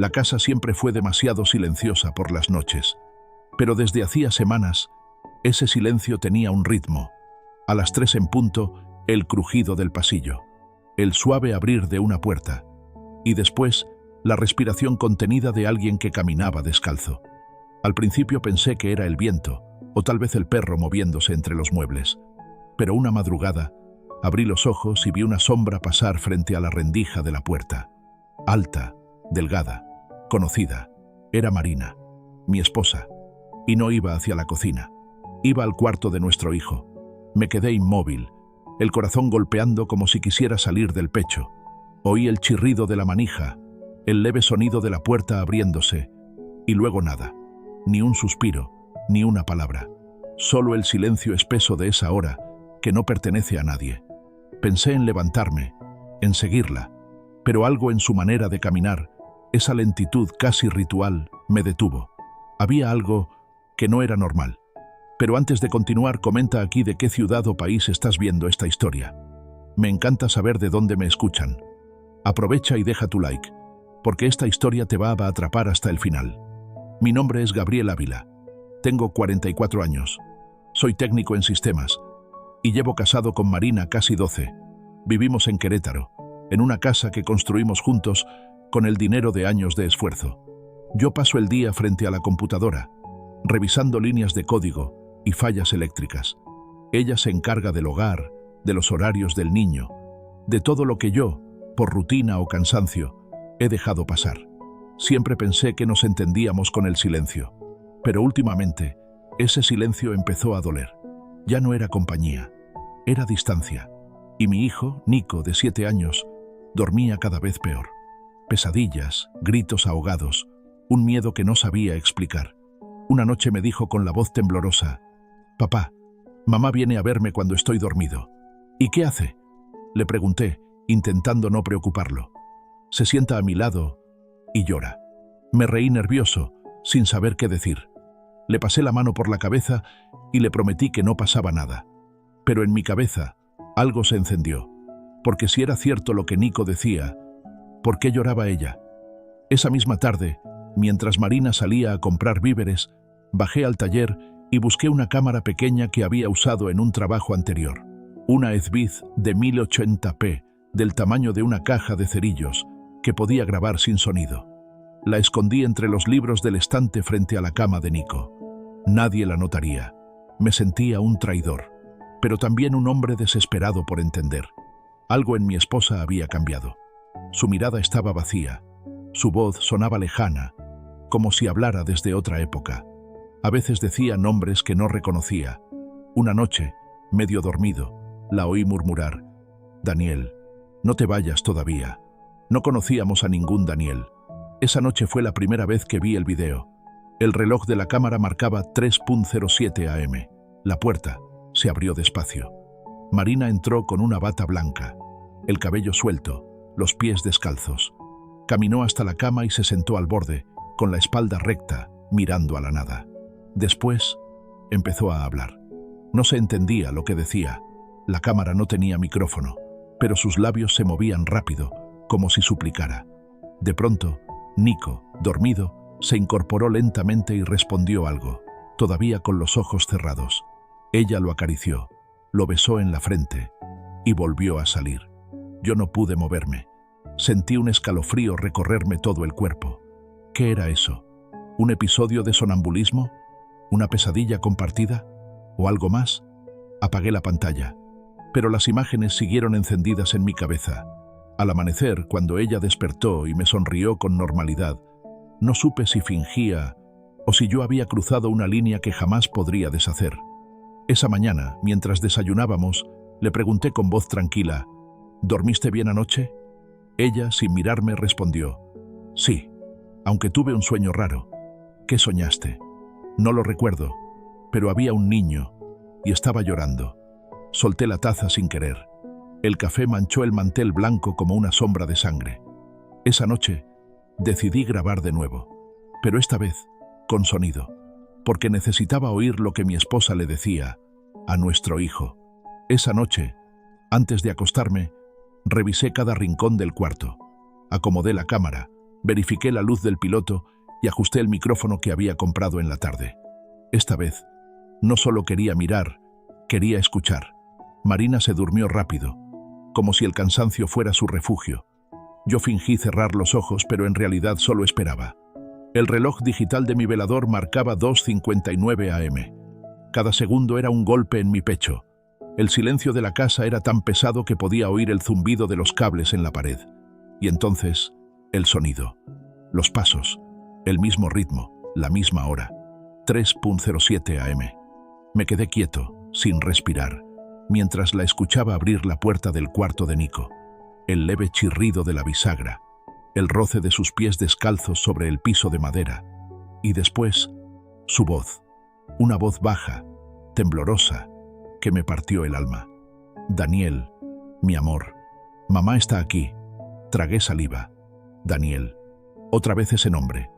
La casa siempre fue demasiado silenciosa por las noches, pero desde hacía semanas, ese silencio tenía un ritmo. A las 3 en punto, el crujido del pasillo, el suave abrir de una puerta, y después, la respiración contenida de alguien que caminaba descalzo. Al principio pensé que era el viento, o tal vez el perro moviéndose entre los muebles. Pero una madrugada, abrí los ojos y vi una sombra pasar frente a la rendija de la puerta. Alta, delgada, conocida. Era Marina, mi esposa, y no iba hacia la cocina. Iba al cuarto de nuestro hijo. Me quedé inmóvil, el corazón golpeando como si quisiera salir del pecho. Oí el chirrido de la manija, el leve sonido de la puerta abriéndose, y luego nada. Ni un suspiro, ni una palabra. Solo el silencio espeso de esa hora, que no pertenece a nadie. Pensé en levantarme, en seguirla, pero algo en su manera de caminar, esa lentitud casi ritual, me detuvo. Había algo que no era normal. Pero antes de continuar, comenta aquí de qué ciudad o país estás viendo esta historia. Me encanta saber de dónde me escuchan. Aprovecha y deja tu like, porque esta historia te va a atrapar hasta el final. Mi nombre es Gabriel Ávila. Tengo 44 años. Soy técnico en sistemas y llevo casado con Marina casi 12. Vivimos en Querétaro, en una casa que construimos juntos con el dinero de años de esfuerzo. Yo paso el día frente a la computadora, revisando líneas de código y fallas eléctricas. Ella se encarga del hogar, de los horarios del niño, de todo lo que yo, por rutina o cansancio, he dejado pasar. Siempre pensé que nos entendíamos con el silencio, pero últimamente ese silencio empezó a doler. Ya no era compañía, era distancia. Y mi hijo, Nico, de 7 años, dormía cada vez peor. Pesadillas, gritos ahogados, un miedo que no sabía explicar. Una noche me dijo con la voz temblorosa: «Papá, mamá viene a verme cuando estoy dormido». «¿Y qué hace?», le pregunté, intentando no preocuparlo. Se sienta a mi lado y llora. Me reí nervioso, sin saber qué decir. Le pasé la mano por la cabeza y le prometí que no pasaba nada. Pero en mi cabeza algo se encendió, porque si era cierto lo que Nico decía, ¿por qué lloraba ella? Esa misma tarde, mientras Marina salía a comprar víveres, bajé al taller y busqué una cámara pequeña que había usado en un trabajo anterior. Una Ezvid de 1080p, del tamaño de una caja de cerillos, que podía grabar sin sonido. La escondí entre los libros del estante frente a la cama de Nico. Nadie la notaría. Me sentía un traidor, pero también un hombre desesperado por entender. Algo en mi esposa había cambiado. Su mirada estaba vacía. Su voz sonaba lejana, como si hablara desde otra época. A veces decía nombres que no reconocía. Una noche, medio dormido, la oí murmurar: «Daniel, no te vayas todavía». No conocíamos a ningún Daniel. Esa noche fue la primera vez que vi el video. El reloj de la cámara marcaba 3:07 am. La puerta se abrió despacio. Marina entró con una bata blanca, el cabello suelto, los pies descalzos. Caminó hasta la cama y se sentó al borde, con la espalda recta, mirando a la nada. Después, empezó a hablar. No se entendía lo que decía. La cámara no tenía micrófono, pero sus labios se movían rápido, como si suplicara. De pronto, Nico, dormido, se incorporó lentamente y respondió algo, todavía con los ojos cerrados. Ella lo acarició, lo besó en la frente y volvió a salir. Yo no pude moverme. Sentí un escalofrío recorrerme todo el cuerpo. ¿Qué era eso? ¿Un episodio de sonambulismo? ¿Una pesadilla compartida? ¿O algo más? Apagué la pantalla, pero las imágenes siguieron encendidas en mi cabeza. Al amanecer, cuando ella despertó y me sonrió con normalidad, no supe si fingía o si yo había cruzado una línea que jamás podría deshacer. Esa mañana, mientras desayunábamos, le pregunté con voz tranquila: «¿Dormiste bien anoche?». Ella, sin mirarme, respondió: «Sí, aunque tuve un sueño raro». «¿Qué soñaste?». «No lo recuerdo, pero había un niño y estaba llorando». Solté la taza sin querer. El café manchó el mantel blanco como una sombra de sangre. Esa noche decidí grabar de nuevo, pero esta vez con sonido, porque necesitaba oír lo que mi esposa le decía a nuestro hijo. Esa noche, antes de acostarme, revisé cada rincón del cuarto, acomodé la cámara, Verifiqué la luz del piloto y ajusté el micrófono que había comprado en la tarde. Esta vez, no solo quería mirar, quería escuchar. Marina se durmió rápido, como si el cansancio fuera su refugio. Yo fingí cerrar los ojos, pero en realidad solo esperaba. El reloj digital de mi velador marcaba 2:59 AM. Cada segundo era un golpe en mi pecho. El silencio de la casa era tan pesado que podía oír el zumbido de los cables en la pared. Y entonces, el sonido. Los pasos. El mismo ritmo. La misma hora. 3:07 AM. Me quedé quieto, sin respirar, mientras la escuchaba abrir la puerta del cuarto de Nico. El leve chirrido de la bisagra. El roce de sus pies descalzos sobre el piso de madera. Y después, su voz. Una voz baja, temblorosa, que me partió el alma. Daniel, mi amor. Mamá está aquí. Tragué saliva. Daniel. Otra vez ese nombre.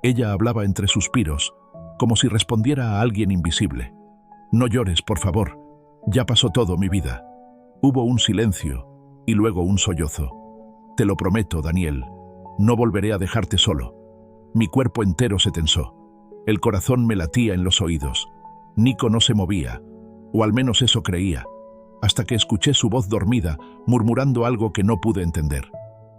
Ella hablaba entre suspiros, como si respondiera a alguien invisible. No llores, por favor. Ya pasó todo, mi vida. Hubo un silencio y luego un sollozo. Te lo prometo, Daniel. No volveré a dejarte solo. Mi cuerpo entero se tensó. El corazón me latía en los oídos. Nico no se movía, o al menos eso creía, hasta que escuché su voz dormida, murmurando algo que no pude entender.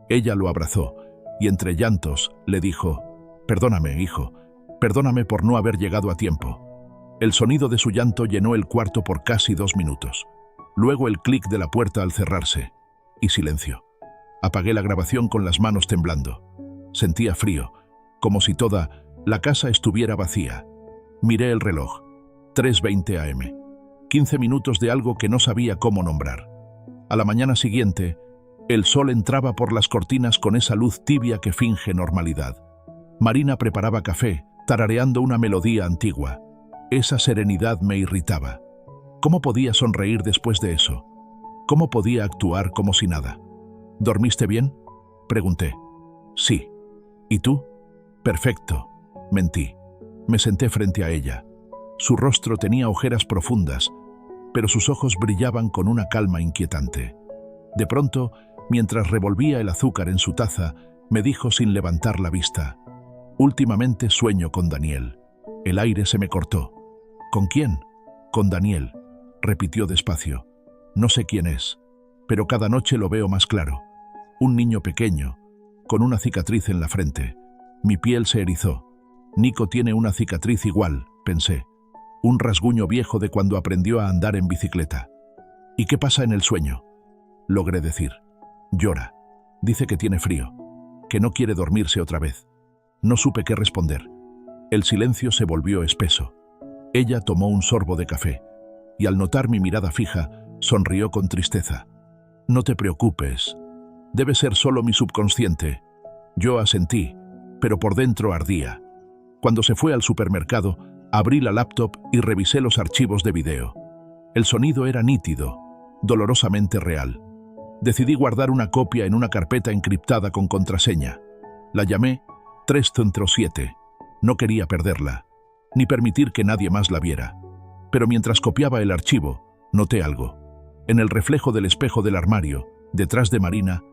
Ella lo abrazó, y entre llantos le dijo: «Perdóname, hijo, perdóname por no haber llegado a tiempo». El sonido de su llanto llenó el cuarto por casi 2 minutos. Luego el clic de la puerta al cerrarse, y silencio. Apagué la grabación con las manos temblando. Sentía frío, como si toda la casa estuviera vacía. Miré el reloj. 3:20 AM. 15 minutos de algo que no sabía cómo nombrar. A la mañana siguiente, el sol entraba por las cortinas con esa luz tibia que finge normalidad. Marina preparaba café, tarareando una melodía antigua. Esa serenidad me irritaba. ¿Cómo podía sonreír después de eso? ¿Cómo podía actuar como si nada? ¿Dormiste bien?, pregunté. Sí. ¿Y tú? Perfecto, mentí. Me senté frente a ella. Su rostro tenía ojeras profundas, pero sus ojos brillaban con una calma inquietante. De pronto, mientras revolvía el azúcar en su taza, me dijo sin levantar la vista: «Últimamente sueño con Daniel». El aire se me cortó. «¿Con quién?». «Con Daniel», repitió despacio. «No sé quién es, pero cada noche lo veo más claro. Un niño pequeño, con una cicatriz en la frente». Mi piel se erizó. Nico tiene una cicatriz igual, pensé. Un rasguño viejo de cuando aprendió a andar en bicicleta. «¿Y qué pasa en el sueño?», logré decir. «Llora. Dice que tiene frío, que no quiere dormirse otra vez». No supe qué responder. El silencio se volvió espeso. Ella tomó un sorbo de café, y al notar mi mirada fija, sonrió con tristeza. «No te preocupes. Debe ser solo mi subconsciente». Yo asentí, pero por dentro ardía. Cuando se fue al supermercado, abrí la laptop y revisé los archivos de video. El sonido era nítido, dolorosamente real. Decidí guardar una copia en una carpeta encriptada con contraseña. La llamé 307. No quería perderla, ni permitir que nadie más la viera. Pero mientras copiaba el archivo, noté algo. En el reflejo del espejo del armario, detrás de Marina,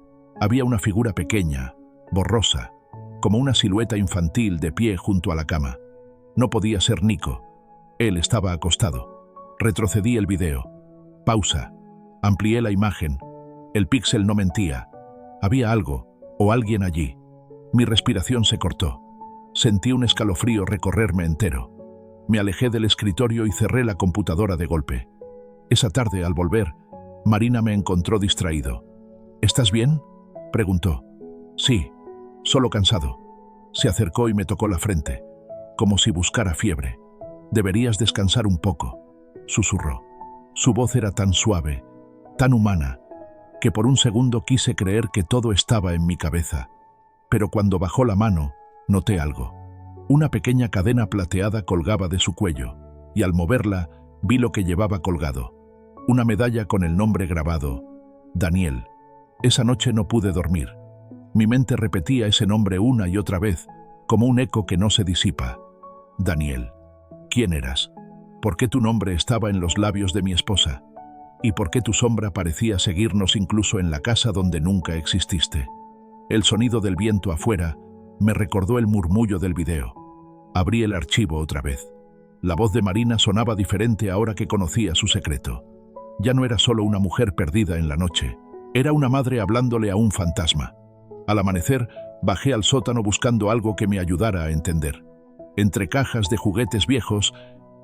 había una figura pequeña, borrosa, como una silueta infantil de pie junto a la cama. No podía ser Nico. Él estaba acostado. Retrocedí el video. Pausa. Amplié la imagen. El píxel no mentía. Había algo, o alguien allí. Mi respiración se cortó. Sentí un escalofrío recorrerme entero. Me alejé del escritorio y cerré la computadora de golpe. Esa tarde, al volver, Marina me encontró distraído. «¿Estás bien?», preguntó. «Sí, solo cansado». Se acercó y me tocó la frente, como si buscara fiebre. «Deberías descansar un poco», susurró. Su voz era tan suave, tan humana, que por un segundo quise creer que todo estaba en mi cabeza. Pero cuando bajó la mano, noté algo. Una pequeña cadena plateada colgaba de su cuello, y al moverla, vi lo que llevaba colgado. Una medalla con el nombre grabado: Daniel. Esa noche no pude dormir. Mi mente repetía ese nombre una y otra vez, como un eco que no se disipa. Daniel. ¿Quién eras? ¿Por qué tu nombre estaba en los labios de mi esposa? ¿Y por qué tu sombra parecía seguirnos incluso en la casa donde nunca exististe? El sonido del viento afuera Me recordó el murmullo del video. Abrí el archivo otra vez. La voz de Marina sonaba diferente ahora que conocía su secreto. Ya no era solo una mujer perdida en la noche, era una madre hablándole a un fantasma. Al amanecer, bajé al sótano buscando algo que me ayudara a entender. Entre cajas de juguetes viejos,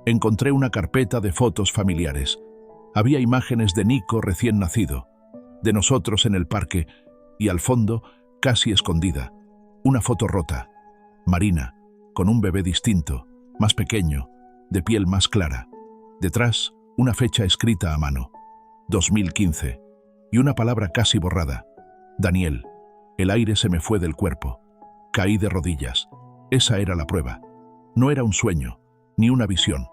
encontré una carpeta de fotos familiares. Había imágenes de Nico recién nacido, de nosotros en el parque, y al fondo, casi escondida, una foto rota. Marina, con un bebé distinto, más pequeño, de piel más clara. Detrás, una fecha escrita a mano, 2015, y una palabra casi borrada, Daniel. El aire se me fue del cuerpo. Caí de rodillas. Esa era la prueba. No era un sueño, ni una visión.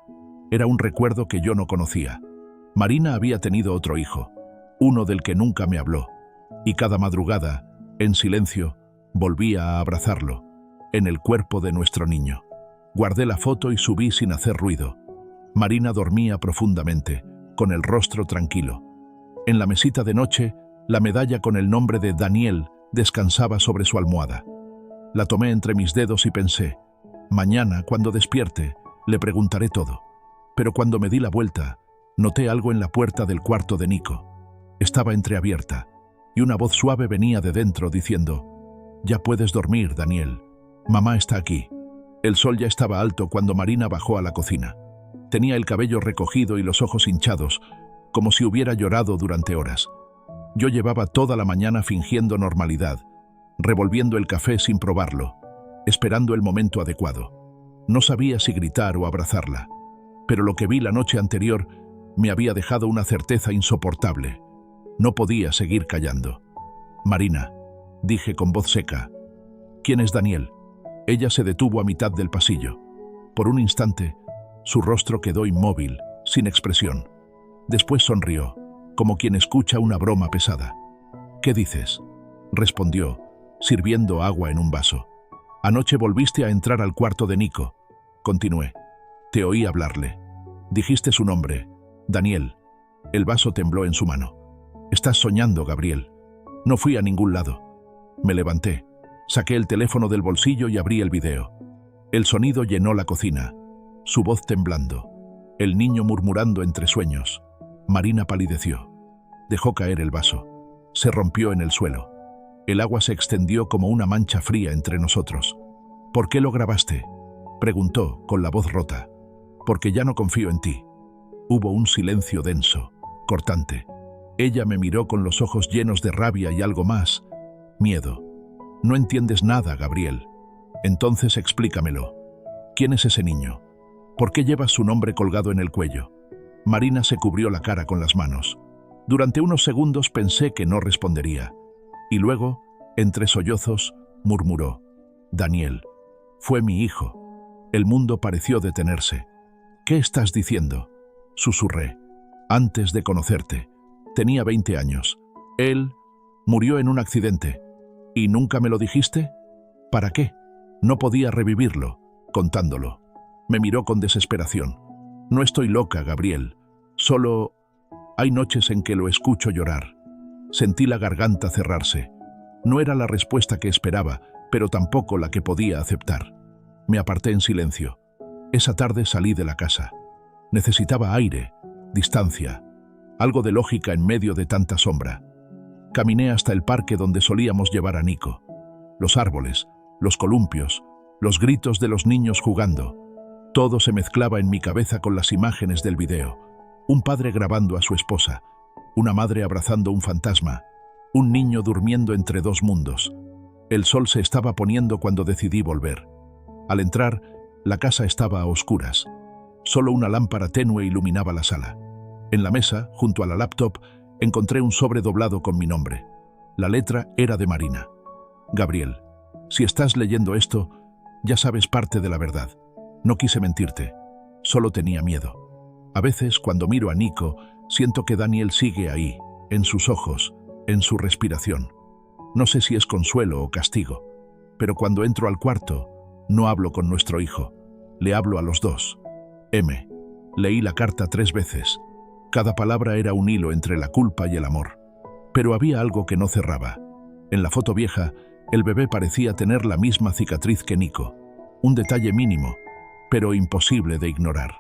Era un recuerdo que yo no conocía. Marina había tenido otro hijo, uno del que nunca me habló, y cada madrugada, en silencio, volvía a abrazarlo, en el cuerpo de nuestro niño. Guardé la foto y subí sin hacer ruido. Marina dormía profundamente, con el rostro tranquilo. En la mesita de noche, la medalla con el nombre de Daniel descansaba sobre su almohada. La tomé entre mis dedos y pensé, mañana, cuando despierte, le preguntaré todo. Pero cuando me di la vuelta, noté algo en la puerta del cuarto de Nico. Estaba entreabierta, y una voz suave venía de dentro diciendo, «Ya puedes dormir, Daniel. Mamá está aquí». El sol ya estaba alto cuando Marina bajó a la cocina. Tenía el cabello recogido y los ojos hinchados, como si hubiera llorado durante horas. Yo llevaba toda la mañana fingiendo normalidad, revolviendo el café sin probarlo, esperando el momento adecuado. No sabía si gritar o abrazarla, pero lo que vi la noche anterior me había dejado una certeza insoportable. No podía seguir callando. «Marina», dije con voz seca. «¿Quién es Daniel?». Ella se detuvo a mitad del pasillo. Por un instante, su rostro quedó inmóvil, sin expresión. Después sonrió, como quien escucha una broma pesada. «¿Qué dices?», respondió, sirviendo agua en un vaso. «Anoche volviste a entrar al cuarto de Nico», continué. «Te oí hablarle. Dijiste su nombre, Daniel». El vaso tembló en su mano. «Estás soñando, Gabriel». No fui a ningún lado. Me levanté, saqué el teléfono del bolsillo y abrí el video. El sonido llenó la cocina, su voz temblando, el niño murmurando entre sueños. Marina palideció. Dejó caer el vaso. Se rompió en el suelo. El agua se extendió como una mancha fría entre nosotros. «¿Por qué lo grabaste?», preguntó, con la voz rota. «Porque ya no confío en ti». Hubo un silencio denso, cortante. Ella me miró con los ojos llenos de rabia y algo más, miedo. «No entiendes nada, Gabriel. Entonces explícamelo. ¿Quién es ese niño? ¿Por qué llevas su nombre colgado en el cuello?». Marina se cubrió la cara con las manos. Durante unos segundos pensé que no respondería. Y luego, entre sollozos, murmuró, «Daniel, fue mi hijo». El mundo pareció detenerse. «¿Qué estás diciendo?», susurré. «Antes de conocerte. Tenía 20 años. Él murió en un accidente. ¿Y nunca me lo dijiste? ¿Para qué?». No podía revivirlo, contándolo. Me miró con desesperación. «No estoy loca, Gabriel. Solo hay noches en que lo escucho llorar». Sentí la garganta cerrarse. No era la respuesta que esperaba, pero tampoco la que podía aceptar. Me aparté en silencio. Esa tarde salí de la casa. Necesitaba aire, distancia, algo de lógica en medio de tanta sombra. Caminé hasta el parque donde solíamos llevar a Nico. Los árboles, los columpios, los gritos de los niños jugando. Todo se mezclaba en mi cabeza con las imágenes del video. Un padre grabando a su esposa, una madre abrazando un fantasma, un niño durmiendo entre dos mundos. El sol se estaba poniendo cuando decidí volver. Al entrar, la casa estaba a oscuras. Solo una lámpara tenue iluminaba la sala. En la mesa, junto a la laptop, encontré un sobre doblado con mi nombre. La letra era de Marina. «Gabriel, si estás leyendo esto, ya sabes parte de la verdad. No quise mentirte, solo tenía miedo. A veces, cuando miro a Nico, siento que Daniel sigue ahí, en sus ojos, en su respiración. No sé si es consuelo o castigo, pero cuando entro al cuarto, no hablo con nuestro hijo, le hablo a los dos. M. Leí la carta 3 veces. Cada palabra era un hilo entre la culpa y el amor. Pero había algo que no cerraba. En la foto vieja, El bebé parecía tener la misma cicatriz que Nico. Un detalle mínimo, pero imposible de ignorar.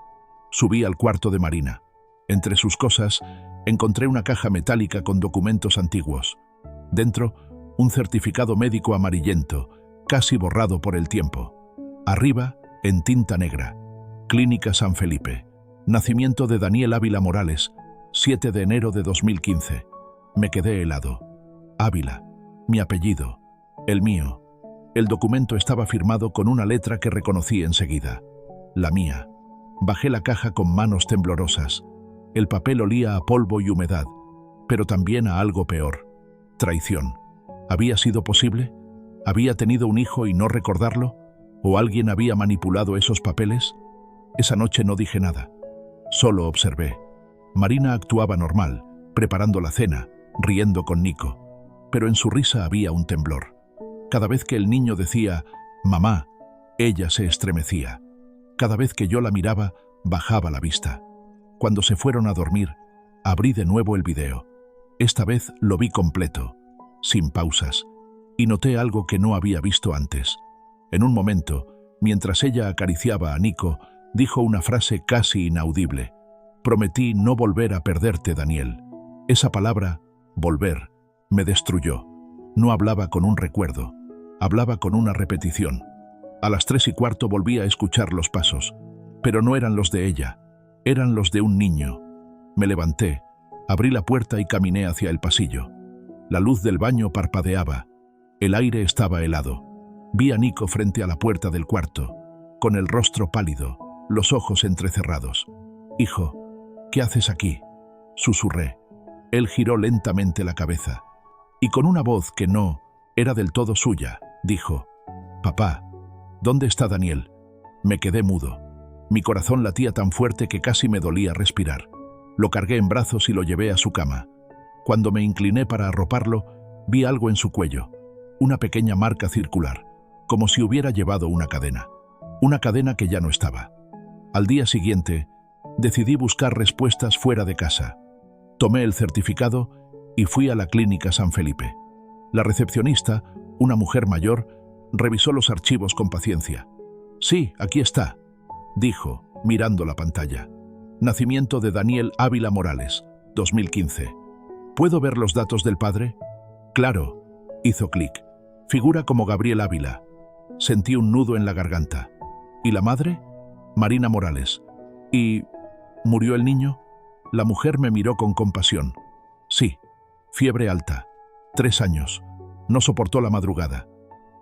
Subí al cuarto de Marina. Entre sus cosas, encontré una caja metálica con documentos antiguos. Dentro, un certificado médico amarillento, casi borrado por el tiempo. Arriba, en tinta negra, Clínica San Felipe. Nacimiento de Daniel Ávila Morales, 7 de enero de 2015. Me quedé helado. Ávila, mi apellido, el mío. El documento estaba firmado con una letra que reconocí enseguida. La mía. Bajé la caja con manos temblorosas. El papel olía a polvo y humedad, pero también a algo peor. Traición. ¿Había sido posible? ¿Había tenido un hijo y no recordarlo? ¿O alguien había manipulado esos papeles? Esa noche no dije nada. Solo observé. Marina actuaba normal, preparando la cena, riendo con Nico. Pero en su risa había un temblor. Cada vez que el niño decía «mamá», ella se estremecía. Cada vez que yo la miraba, bajaba la vista. Cuando se fueron a dormir, abrí de nuevo el video. Esta vez lo vi completo, sin pausas, y noté algo que no había visto antes. En un momento, mientras ella acariciaba a Nico, dijo una frase casi inaudible. «Prometí no volver a perderte, Daniel». Esa palabra, volver, me destruyó. No hablaba con un recuerdo, hablaba con una repetición. A las 3:15 volví a escuchar los pasos, pero no eran los de ella, eran los de un niño. Me levanté, abrí la puerta y caminé hacia el pasillo. La luz del baño parpadeaba, el aire estaba helado. Vi a Nico frente a la puerta del cuarto, con el rostro pálido, los ojos entrecerrados. «Hijo, ¿qué haces aquí?», susurré. Él giró lentamente la cabeza, y con una voz que no era del todo suya, dijo: «Papá, ¿dónde está Daniel?». Me quedé mudo. Mi corazón latía tan fuerte que casi me dolía respirar. Lo cargué en brazos y lo llevé a su cama. Cuando me incliné para arroparlo, vi algo en su cuello, una pequeña marca circular, como si hubiera llevado una cadena que ya no estaba. Al día siguiente, decidí buscar respuestas fuera de casa. Tomé el certificado y fui a la Clínica San Felipe. La recepcionista, una mujer mayor, revisó los archivos con paciencia. «Sí, aquí está», dijo, mirando la pantalla. «Nacimiento de Daniel Ávila Morales, 2015. ¿Puedo ver los datos del padre?». «Claro», hizo clic. «Figura como Gabriel Ávila». Sentí un nudo en la garganta. «¿Y la madre?». «Marina Morales». «¿Y murió el niño?». La mujer me miró con compasión. «Sí, fiebre alta, 3 años. No soportó la madrugada».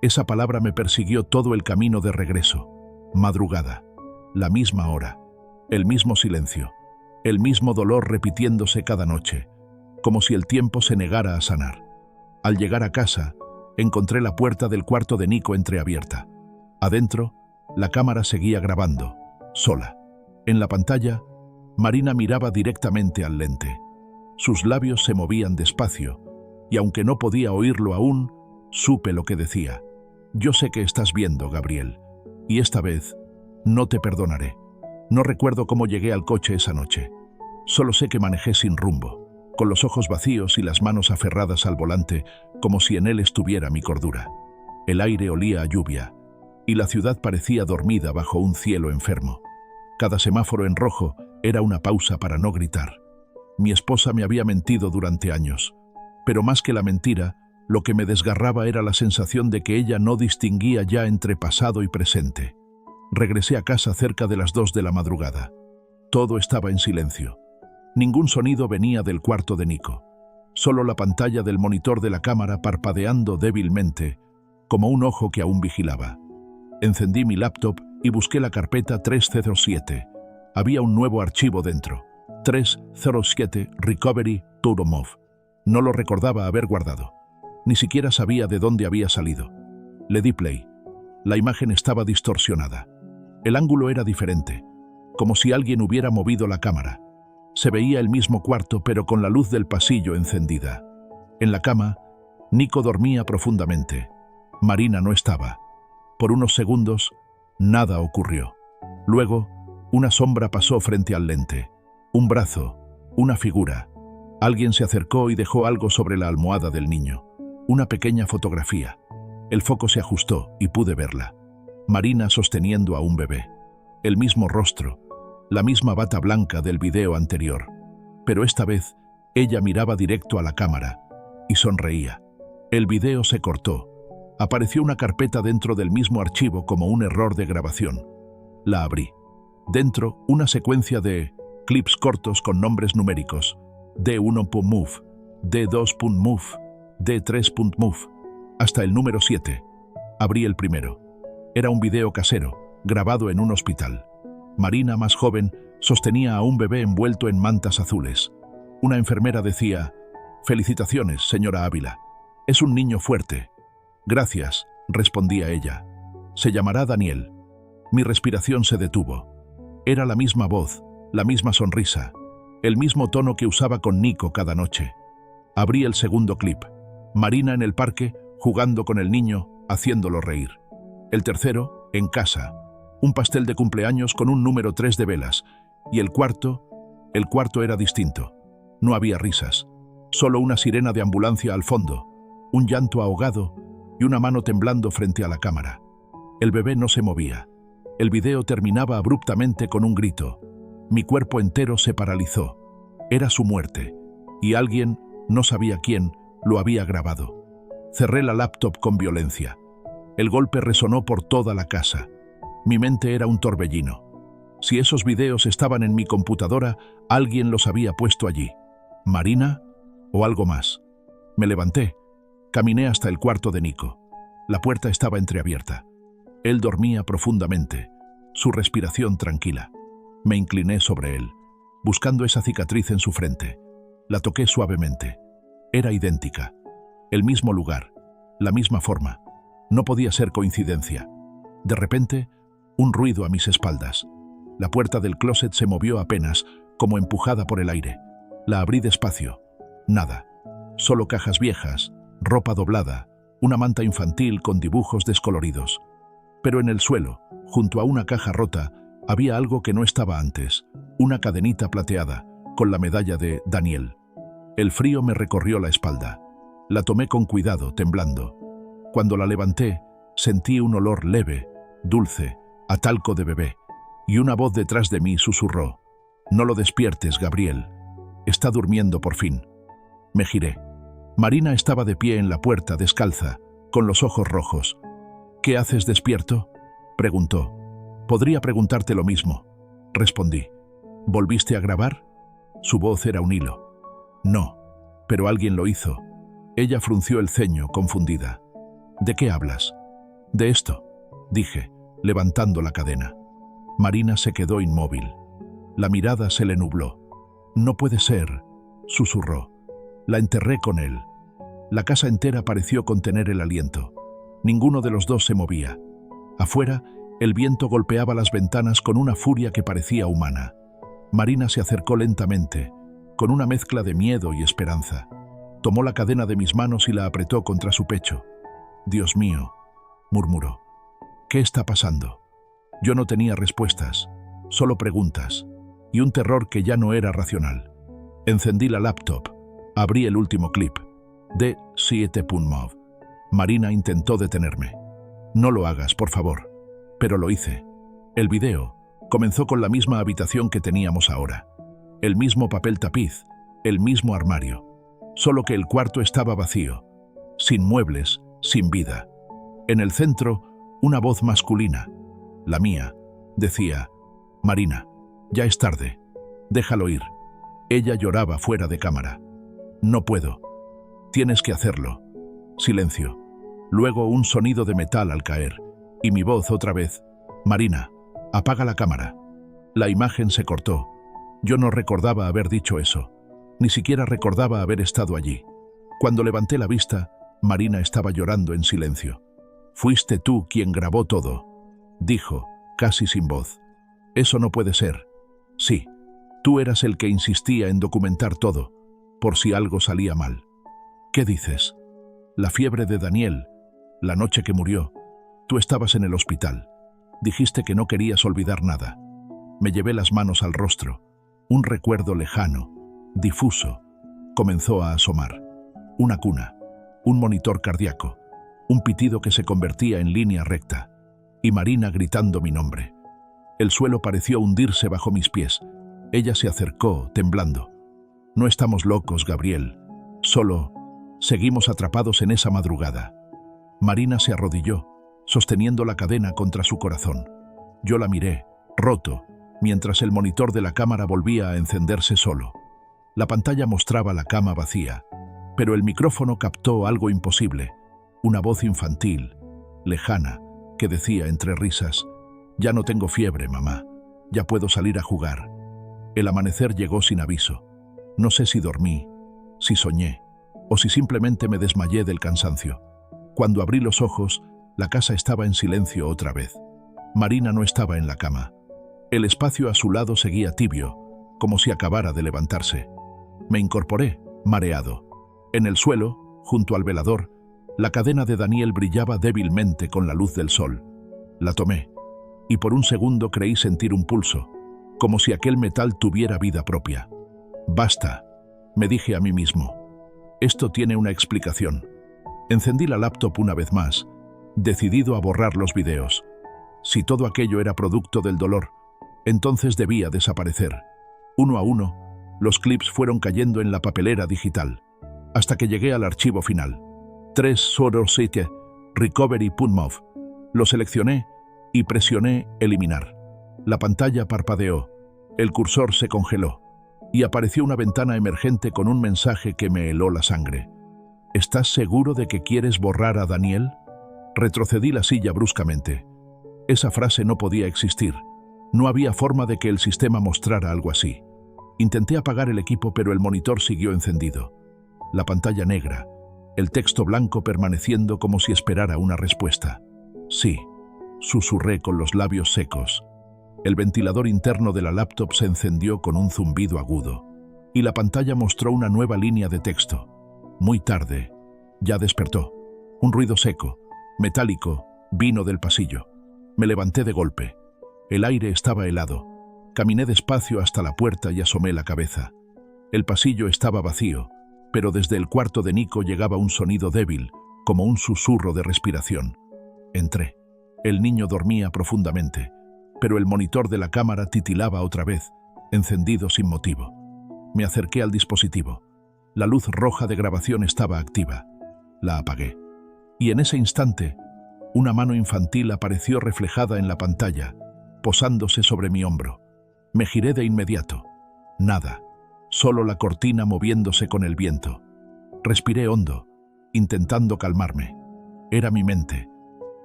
Esa palabra me persiguió todo el camino de regreso. Madrugada. La misma hora. El mismo silencio. El mismo dolor repitiéndose cada noche, como si el tiempo se negara a sanar. Al llegar a casa, encontré la puerta del cuarto de Nico entreabierta. Adentro, la cámara seguía grabando, sola. En la pantalla, Marina miraba directamente al lente. Sus labios se movían despacio, y aunque no podía oírlo aún, supe lo que decía. «Yo sé que estás viendo, Gabriel, y esta vez no te perdonaré. No recuerdo cómo llegué al coche esa noche. Solo sé que manejé sin rumbo, con los ojos vacíos y las manos aferradas al volante, como si en él estuviera mi cordura. El aire olía a lluvia, y la ciudad parecía dormida bajo un cielo enfermo. Cada semáforo en rojo era una pausa para no gritar. Mi esposa me había mentido durante años, pero más que la mentira, lo que me desgarraba era la sensación de que ella no distinguía ya entre pasado y presente. Regresé a casa cerca de las 2 de la madrugada. Todo estaba en silencio. Ningún sonido venía del cuarto de Nico. Solo la pantalla del monitor de la cámara parpadeando débilmente, como un ojo que aún vigilaba. Encendí mi laptop y busqué la carpeta 307. Había un nuevo archivo dentro. 307 Recovery Turomov. No lo recordaba haber guardado. Ni siquiera sabía de dónde había salido. Le di play. La imagen estaba distorsionada. El ángulo era diferente, como si alguien hubiera movido la cámara. Se veía el mismo cuarto, pero con la luz del pasillo encendida. En la cama, Nico dormía profundamente. Marina no estaba. Por unos segundos, nada ocurrió. Luego, una sombra pasó frente al lente. Un brazo, una figura. Alguien se acercó y dejó algo sobre la almohada del niño. Una pequeña fotografía. El foco se ajustó y pude verla. Marina sosteniendo a un bebé. El mismo rostro, la misma bata blanca del video anterior. Pero esta vez, ella miraba directo a la cámara y sonreía. El video se cortó. Apareció una carpeta dentro del mismo archivo como un error de grabación. La abrí. Dentro, una secuencia de clips cortos con nombres numéricos. D1.move, D2.move, D3.move, hasta el número 7. Abrí el primero. Era un video casero, grabado en un hospital. Marina, más joven, sostenía a un bebé envuelto en mantas azules. Una enfermera decía: «Felicitaciones, señora Ávila. Es un niño fuerte». «Gracias», respondía ella. «Se llamará Daniel». Mi respiración se detuvo. Era la misma voz, la misma sonrisa, el mismo tono que usaba con Nico cada noche. Abrí el segundo clip. Marina en el parque, jugando con el niño, haciéndolo reír. El tercero, en casa. Un pastel de cumpleaños con un número 3 de velas. Y el cuarto era distinto. No había risas. Solo una sirena de ambulancia al fondo, un llanto ahogado y una mano temblando frente a la cámara. El bebé no se movía. El video terminaba abruptamente con un grito. Mi cuerpo entero se paralizó. Era su muerte. Y alguien, no sabía quién, lo había grabado. Cerré la laptop con violencia. El golpe resonó por toda la casa. Mi mente era un torbellino. Si esos videos estaban en mi computadora, alguien los había puesto allí. ¿Marina? ¿O algo más? Me levanté. Caminé hasta el cuarto de Nico. La puerta estaba entreabierta. Él dormía profundamente, su respiración tranquila. Me incliné sobre él, buscando esa cicatriz en su frente. La toqué suavemente. Era idéntica. El mismo lugar, la misma forma. No podía ser coincidencia. De repente, un ruido a mis espaldas. La puerta del closet se movió apenas, como empujada por el aire. La abrí despacio. Nada. Solo cajas viejas, ropa doblada, una manta infantil con dibujos descoloridos. Pero en el suelo, junto a una caja rota, había algo que no estaba antes, una cadenita plateada, con la medalla de Daniel. El frío me recorrió la espalda. La tomé con cuidado, temblando. Cuando la levanté, sentí un olor leve, dulce, a talco de bebé, y una voz detrás de mí susurró: «No lo despiertes, Gabriel. Está durmiendo por fin». Me giré. Marina estaba de pie en la puerta, descalza, con los ojos rojos. «¿Qué haces despierto?», preguntó. «Podría preguntarte lo mismo», respondí. «¿Volviste a grabar?». Su voz era un hilo. «No, pero alguien lo hizo». Ella frunció el ceño, confundida. «¿De qué hablas?». «De esto», dije, levantando la cadena. Marina se quedó inmóvil. La mirada se le nubló. «No puede ser», susurró. La enterré con él. La casa entera pareció contener el aliento. Ninguno de los dos se movía. Afuera, el viento golpeaba las ventanas con una furia que parecía humana. Marina se acercó lentamente, con una mezcla de miedo y esperanza. Tomó la cadena de mis manos y la apretó contra su pecho. «Dios mío», murmuró. «¿Qué está pasando?». Yo no tenía respuestas, solo preguntas, y un terror que ya no era racional. Encendí la laptop, abrí el último clip, D7.move. Marina intentó detenerme. «No lo hagas, por favor». Pero lo hice. El video comenzó con la misma habitación que teníamos ahora. El mismo papel tapiz, el mismo armario. Solo que el cuarto estaba vacío, sin muebles, sin vida. En el centro, una voz masculina, la mía, decía: «Marina, ya es tarde. Déjalo ir». Ella lloraba fuera de cámara. «No puedo. Tienes que hacerlo». Silencio. Luego un sonido de metal al caer. Y mi voz otra vez: «Marina, apaga la cámara». La imagen se cortó. Yo no recordaba haber dicho eso. Ni siquiera recordaba haber estado allí. Cuando levanté la vista, Marina estaba llorando en silencio. «Fuiste tú quien grabó todo», dijo, casi sin voz. «Eso no puede ser». «Sí, tú eras el que insistía en documentar todo, por si algo salía mal». «¿Qué dices?». «La fiebre de Daniel, la noche que murió. Tú estabas en el hospital. Dijiste que no querías olvidar nada». Me llevé las manos al rostro. Un recuerdo lejano, difuso, comenzó a asomar. Una cuna, un monitor cardíaco, un pitido que se convertía en línea recta, y Marina gritando mi nombre. El suelo pareció hundirse bajo mis pies. Ella se acercó, temblando. No estamos locos, Gabriel. Solo seguimos atrapados en esa madrugada. Marina se arrodilló, sosteniendo la cadena contra su corazón. Yo la miré, roto, mientras el monitor de la cámara volvía a encenderse solo. La pantalla mostraba la cama vacía, pero el micrófono captó algo imposible, una voz infantil, lejana, que decía entre risas: «Ya no tengo fiebre, mamá. Ya puedo salir a jugar». El amanecer llegó sin aviso. No sé si dormí, si soñé, o si simplemente me desmayé del cansancio. Cuando abrí los ojos, la casa estaba en silencio otra vez. Marina no estaba en la cama. El espacio a su lado seguía tibio, como si acabara de levantarse. Me incorporé, mareado. En el suelo, junto al velador, la cadena de Daniel brillaba débilmente con la luz del sol. La tomé, y por un segundo creí sentir un pulso, como si aquel metal tuviera vida propia. «Basta», me dije a mí mismo. «Esto tiene una explicación». Encendí la laptop una vez más, decidido a borrar los videos. Si todo aquello era producto del dolor, entonces debía desaparecer. Uno a uno, los clips fueron cayendo en la papelera digital, hasta que llegué al archivo final. 3.7 Recovery.mov. Lo seleccioné y presioné eliminar. La pantalla parpadeó, el cursor se congeló y apareció una ventana emergente con un mensaje que me heló la sangre. ¿Estás seguro de que quieres borrar a Daniel? Retrocedí la silla bruscamente. Esa frase no podía existir. No había forma de que el sistema mostrara algo así. Intenté apagar el equipo, pero el monitor siguió encendido. La pantalla negra, el texto blanco permaneciendo como si esperara una respuesta. «Sí», susurré con los labios secos. El ventilador interno de la laptop se encendió con un zumbido agudo, y la pantalla mostró una nueva línea de texto. Muy tarde. Ya despertó. Un ruido seco, metálico, vino del pasillo. Me levanté de golpe. El aire estaba helado. Caminé despacio hasta la puerta y asomé la cabeza. El pasillo estaba vacío, pero desde el cuarto de Nico llegaba un sonido débil, como un susurro de respiración. Entré. El niño dormía profundamente, pero el monitor de la cámara titilaba otra vez, encendido sin motivo. Me acerqué al dispositivo. La luz roja de grabación estaba activa. La apagué. Y en ese instante, una mano infantil apareció reflejada en la pantalla, posándose sobre mi hombro. Me giré de inmediato. Nada. Solo la cortina moviéndose con el viento. Respiré hondo, intentando calmarme. Era mi mente.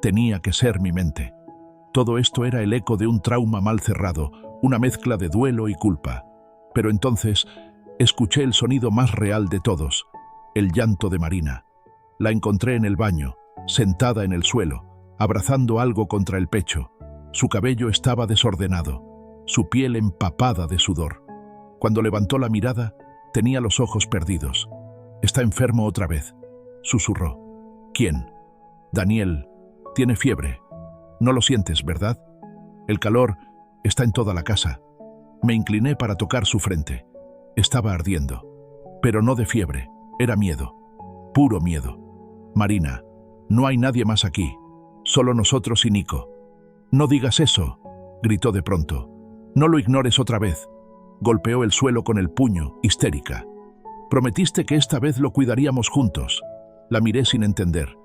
Tenía que ser mi mente. Todo esto era el eco de un trauma mal cerrado, una mezcla de duelo y culpa. Pero entonces escuché el sonido más real de todos, el llanto de Marina. La encontré en el baño, sentada en el suelo, abrazando algo contra el pecho. Su cabello estaba desordenado, su piel empapada de sudor. Cuando levantó la mirada, tenía los ojos perdidos. «Está enfermo otra vez», susurró. «¿Quién?» «Daniel. Tiene fiebre. No lo sientes, ¿verdad? El calor está en toda la casa». Me incliné para tocar su frente. Estaba ardiendo. Pero no de fiebre, era miedo. Puro miedo. «Marina, no hay nadie más aquí. Solo nosotros y Nico». «No digas eso», gritó de pronto. «No lo ignores otra vez». Golpeó el suelo con el puño, histérica. «Prometiste que esta vez lo cuidaríamos juntos». La miré sin entender.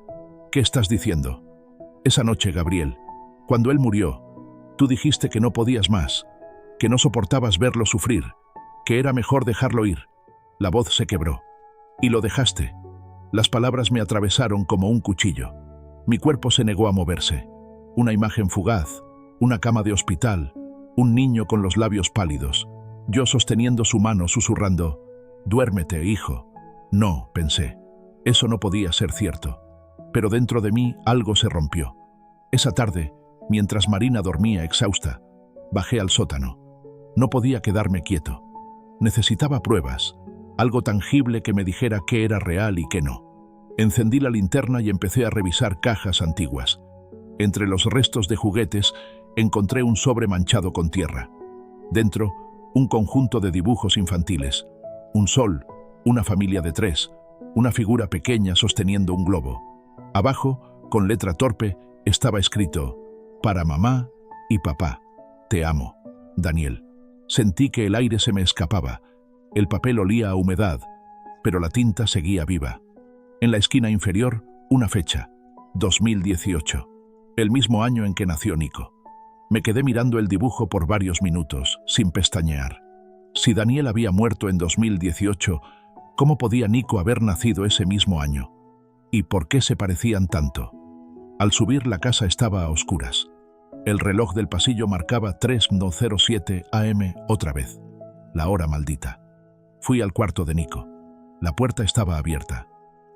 «¿Qué estás diciendo?» «Esa noche, Gabriel, cuando él murió, tú dijiste que no podías más, que no soportabas verlo sufrir, que era mejor dejarlo ir». La voz se quebró. «Y lo dejaste». Las palabras me atravesaron como un cuchillo. Mi cuerpo se negó a moverse. Una imagen fugaz, una cama de hospital, un niño con los labios pálidos. Yo sosteniendo su mano, susurrando: «Duérmete, hijo». No, pensé. Eso no podía ser cierto. Pero dentro de mí algo se rompió. Esa tarde, mientras Marina dormía exhausta, bajé al sótano. No podía quedarme quieto. Necesitaba pruebas, algo tangible que me dijera qué era real y qué no. Encendí la linterna y empecé a revisar cajas antiguas. Entre los restos de juguetes encontré un sobre manchado con tierra. Dentro, un conjunto de dibujos infantiles. Un sol, una familia de 3, una figura pequeña sosteniendo un globo. Abajo, con letra torpe, estaba escrito: para mamá y papá. Te amo, Daniel. Sentí que el aire se me escapaba. El papel olía a humedad, pero la tinta seguía viva. En la esquina inferior, una fecha: 2018, el mismo año en que nació Nico. Me quedé mirando el dibujo por varios minutos, sin pestañear. Si Daniel había muerto en 2018, ¿cómo podía Nico haber nacido ese mismo año? ¿Y por qué se parecían tanto? Al subir, la casa estaba a oscuras. El reloj del pasillo marcaba 3:07 AM otra vez. La hora maldita. Fui al cuarto de Nico. La puerta estaba abierta.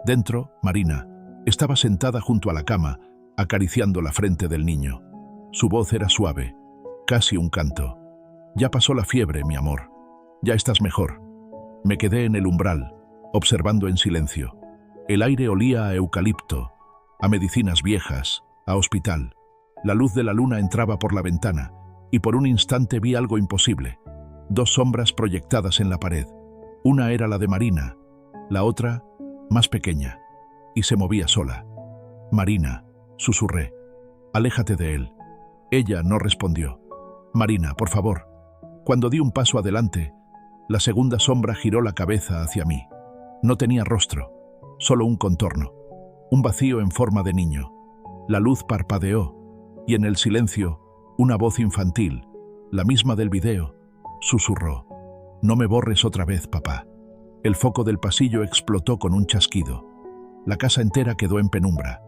Dentro, Marina estaba sentada junto a la cama, acariciando la frente del niño. Su voz era suave, casi un canto. Ya pasó la fiebre, mi amor. Ya estás mejor. Me quedé en el umbral, observando en silencio. El aire olía a eucalipto, a medicinas viejas, a hospital. La luz de la luna entraba por la ventana, y por un instante vi algo imposible. 2 sombras proyectadas en la pared. Una era la de Marina, la otra, más pequeña, y se movía sola. Marina, susurré. Aléjate de él. Ella no respondió. Marina, por favor. Cuando di un paso adelante, la segunda sombra giró la cabeza hacia mí. No tenía rostro, solo un contorno, un vacío en forma de niño. La luz parpadeó, y en el silencio, una voz infantil, la misma del video, susurró: no me borres otra vez, papá. El foco del pasillo explotó con un chasquido. La casa entera quedó en penumbra.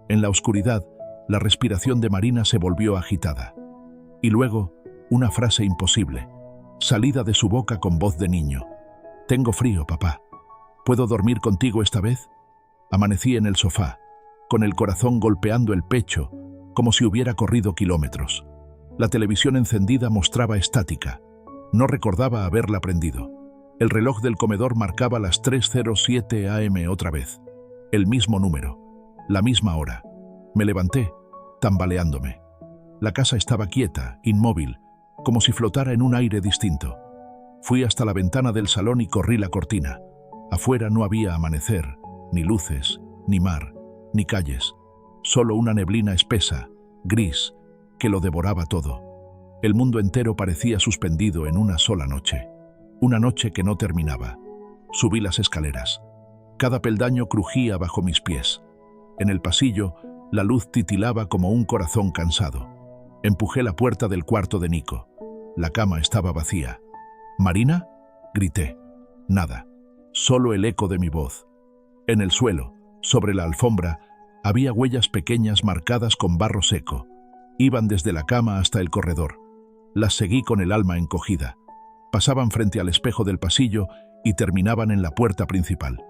En la oscuridad, la respiración de Marina se volvió agitada. Y luego, una frase imposible, salida de su boca con voz de niño. Tengo frío, papá. ¿Puedo dormir contigo esta vez? Amanecí en el sofá, con el corazón golpeando el pecho, como si hubiera corrido kilómetros. La televisión encendida mostraba estática. No recordaba haberla prendido. El reloj del comedor marcaba las 3:07 AM otra vez. El mismo número, la misma hora. Me levanté, tambaleándome. La casa estaba quieta, inmóvil, como si flotara en un aire distinto. Fui hasta la ventana del salón y corrí la cortina. Afuera no había amanecer, ni luces, ni mar, ni calles. Solo una neblina espesa, gris, que lo devoraba todo. El mundo entero parecía suspendido en una sola noche. Una noche que no terminaba. Subí las escaleras. Cada peldaño crujía bajo mis pies. En el pasillo, la luz titilaba como un corazón cansado. Empujé la puerta del cuarto de Nico. La cama estaba vacía. ¿Marina?, grité. Nada. Solo el eco de mi voz. En el suelo, sobre la alfombra, había huellas pequeñas marcadas con barro seco. Iban desde la cama hasta el corredor. Las seguí con el alma encogida. Pasaban frente al espejo del pasillo y terminaban en la puerta principal.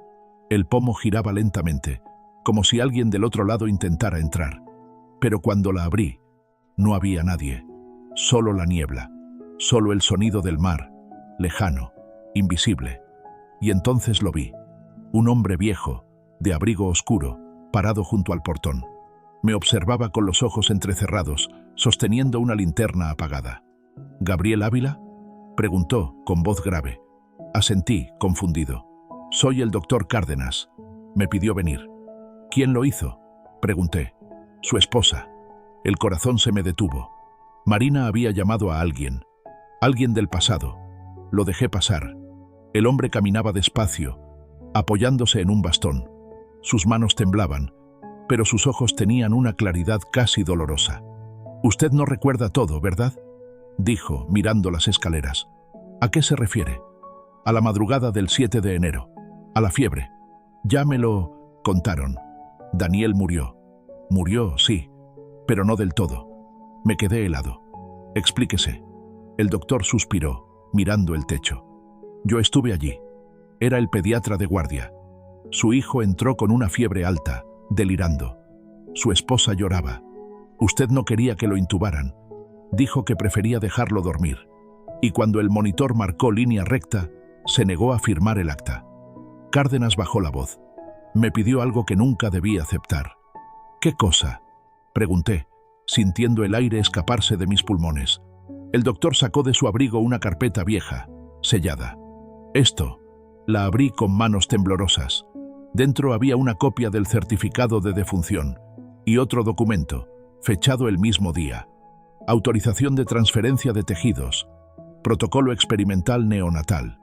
El pomo giraba lentamente, como si alguien del otro lado intentara entrar. Pero cuando la abrí, no había nadie. Solo la niebla. Solo el sonido del mar, lejano, invisible. Y entonces lo vi. Un hombre viejo, de abrigo oscuro, parado junto al portón. Me observaba con los ojos entrecerrados, sosteniendo una linterna apagada. ¿Gabriel Ávila?, preguntó, con voz grave. Asentí, confundido. Soy el doctor Cárdenas. Me pidió venir. ¿Quién lo hizo?, pregunté. Su esposa. El corazón se me detuvo. Marina había llamado a alguien. Alguien del pasado. Lo dejé pasar. El hombre caminaba despacio, apoyándose en un bastón. Sus manos temblaban, pero sus ojos tenían una claridad casi dolorosa. «Usted no recuerda todo, ¿verdad?», dijo, mirando las escaleras. «¿A qué se refiere?». «A la madrugada del 7 de enero. A la fiebre. Ya me lo contaron. Daniel murió». «Murió, sí, pero no del todo». Me quedé helado. «Explíquese». El doctor suspiró, mirando el techo. «Yo estuve allí. Era el pediatra de guardia. Su hijo entró con una fiebre alta, delirando. Su esposa lloraba. Usted no quería que lo intubaran. Dijo que prefería dejarlo dormir. Y cuando el monitor marcó línea recta, se negó a firmar el acta». Cárdenas bajó la voz. Me pidió algo que nunca debí aceptar. «¿Qué cosa?», pregunté, sintiendo el aire escaparse de mis pulmones. El doctor sacó de su abrigo una carpeta vieja, sellada. «Esto». La abrí con manos temblorosas. Dentro había una copia del certificado de defunción y otro documento, fechado el mismo día. Autorización de transferencia de tejidos. Protocolo experimental neonatal.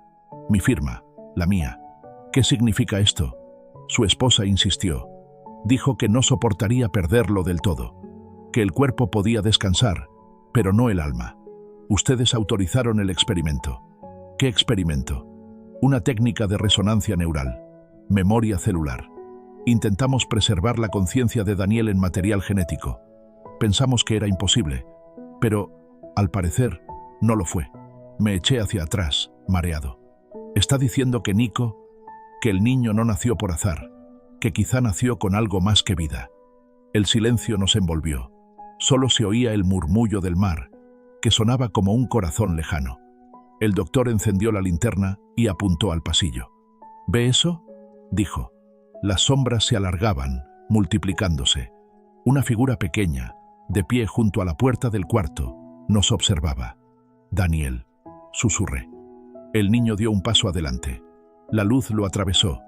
Mi firma, la mía. ¿Qué significa esto? Su esposa insistió. Dijo que no soportaría perderlo del todo, que el cuerpo podía descansar, pero no el alma. Ustedes autorizaron el experimento. ¿Qué experimento? Una técnica de resonancia neural, memoria celular. Intentamos preservar la conciencia de Daniel en material genético. Pensamos que era imposible, pero, al parecer, no lo fue. Me eché hacia atrás, mareado. ¿Está diciendo que Nico, que el niño no nació por azar, que quizá nació con algo más que vida? El silencio nos envolvió. Solo se oía el murmullo del mar, que sonaba como un corazón lejano. El doctor encendió la linterna y apuntó al pasillo. ¿Ve eso?, dijo. Las sombras se alargaban, multiplicándose. Una figura pequeña, de pie junto a la puerta del cuarto, nos observaba. Daniel, susurré. El niño dio un paso adelante. La luz lo atravesó,